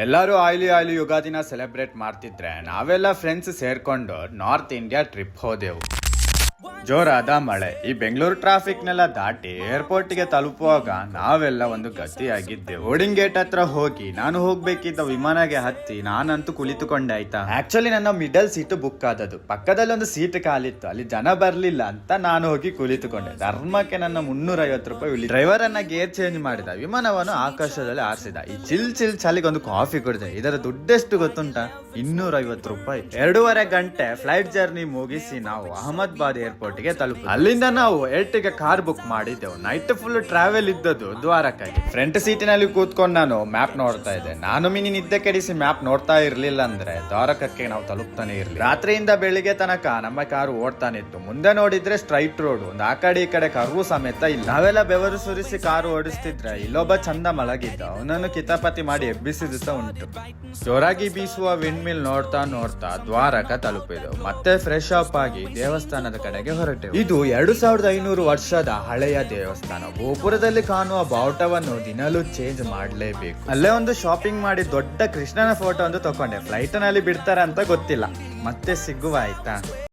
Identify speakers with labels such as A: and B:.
A: ಎಲ್ಲರೂ ಆಯ್ಲಿ ಯುಗಾದಿನ ಸೆಲೆಬ್ರೇಟ್ ಮಾಡ್ತಿದ್ರೆ ನಾವೆಲ್ಲ ಫ್ರೆಂಡ್ಸ್ ಸೇರ್ಕೊಂಡು ನಾರ್ತ್ ಇಂಡಿಯಾ ಟ್ರಿಪ್ ಹೋದೆವು. ಜೋರಾದ ಮಳೆ, ಈ ಬೆಂಗಳೂರು ಟ್ರಾಫಿಕ್ ನೆಲ್ಲ ದಾಟಿ ಏರ್ಪೋರ್ಟ್ ಗೆ ತಲುಪುವಾಗ ನಾವೆಲ್ಲ ಒಂದು ಗತಿಯಾಗಿದ್ದೆವು. ಬೋರ್ಡಿಂಗ್ ಗೇಟ್ ಹತ್ರ ಹೋಗಿ ನಾನು ಹೋಗ್ಬೇಕಿದ್ದ ವಿಮಾನಗೆ ಹತ್ತಿ ನಾನಂತೂ ಕುಳಿತುಕೊಂಡೆ. ಆಯ್ತಾ, ಆಕ್ಚುಲಿ ನನ್ನ ಮಿಡಲ್ ಸೀಟ್ ಬುಕ್ ಆದದ್ದು, ಪಕ್ಕದಲ್ಲಿ ಒಂದು ಸೀಟ್ ಖಾಲಿತ್ತು, ಅಲ್ಲಿ ಜನ ಬರ್ಲಿಲ್ಲ ಅಂತ ನಾನು ಹೋಗಿ ಕುಳಿತುಕೊಂಡೆ. ಧರ್ಮಕ್ಕೆ ನನ್ನ 350 ರೂಪಾಯಿ. ಡ್ರೈವರ್ ಅನ್ನ ಗೇರ್ ಚೇಂಜ್ ಮಾಡಿದ, ವಿಮಾನವನ್ನು ಆಕಾಶದಲ್ಲಿ ಆರಿಸಿದ. ಈ ಚಿಲ್ ಚಳಿಗೆ ಒಂದು ಕಾಫಿ ಕುಡಿದೆ. ಇದರ ದುಡ್ಡೆಷ್ಟು ಗೊತ್ತುಂಟ? 250 ರೂಪಾಯಿ. 2.5 ಗಂಟೆ ಫ್ಲೈಟ್ ಜರ್ನಿ ಮುಗಿಸಿ ನಾವು ಅಹಮದಾಬಾದ್ ಏರ್ಪೋರ್ಟ್ ಗೆ ತಲುಪ. ಅಲ್ಲಿಂದ ನಾವು ಏರ್ಟಿಗೆ ಕಾರ್ ಬುಕ್ ಮಾಡಿದ್ದೆವು. ನೈಟ್ ಫುಲ್ ಟ್ರಾವೆಲ್ ಇದ್ದದ್ದು ದ್ವಾರಕಾಗೆ. ಫ್ರಂಟ್ ಸೀಟಿನಲ್ಲಿ ಕೂತ್ಕೊಂಡು ನಾನು ಮ್ಯಾಪ್ ನೋಡ್ತಾ ಇದ್ದೆ. ನಾನು ಮಿನಿ ನಿದ್ದೆ ಕೆಡಿಸಿ ಮ್ಯಾಪ್ ನೋಡ್ತಾ ಇರ್ಲಿಲ್ಲ ಅಂದ್ರೆ ದ್ವಾರಕಕ್ಕೆ ನಾವು ತಲುಪ್ತಾನೆ ಇರ್ಲಿ. ರಾತ್ರಿಯಿಂದ ಬೆಳಿಗ್ಗೆ ತನಕ ನಮ್ಮ ಕಾರು ಓಡ್ತಾನೆ ಇತ್ತು. ಮುಂದೆ ನೋಡಿದ್ರೆ ಸ್ಟ್ರೈಟ್ ರೋಡ್, ಒಂದು ಆ ಕಡೆ ಈ ಕಡೆ ಕರ್ವು ಸಮೇತ ಇಲ್ಲ. ನಾವೆಲ್ಲ ಬೆವರು ಸುರಿಸಿ ಕಾರು ಓಡಿಸ್ತಿದ್ರೆ ಇಲ್ಲೊಬ್ಬ ಚಂದ ಮಲಗಿದ್ದ. ಅವನನ್ನು ಕಿತಾಪತಿ ಮಾಡಿ ಎಬ್ಬಿಸಿದ ಸಹ ಉಂಟು. ಜೋರಾಗಿ ಬೀಸುವ ವಿಂಡ್ ಮಿಲ್ ನೋಡ್ತಾ ನೋಡ್ತಾ ದ್ವಾರಕ ತಲುಪಿದೆವು. ಮತ್ತೆ ಫ್ರೆಶ್ ಅಪ್ ಆಗಿ ದೇವಸ್ಥಾನದ ಕಡೆಗೆ ಹೊರಟೆವು. ಇದು 2500 ವರ್ಷದ ಹಳೆಯ ದೇವಸ್ಥಾನ. ಗೋಪುರದಲ್ಲಿ ಕಾಣುವ ಬಾವುಟವನ್ನು ದಿನಲೂ ಚೇಂಜ್ ಮಾಡಲೇಬೇಕು. ಅಲ್ಲೇ ಒಂದು ಶಾಪಿಂಗ್ ಮಾಡಿ ದೊಡ್ಡ ಕೃಷ್ಣನ ಫೋಟೋ ಒಂದು ತಕೊಂಡೆ. ಫ್ಲೈಟ್ ನಲ್ಲಿ ಬಿಡ್ತಾರ ಅಂತ ಗೊತ್ತಿಲ್ಲ. ಮತ್ತೆ ಸಿಗುವ, ಆಯ್ತಾ?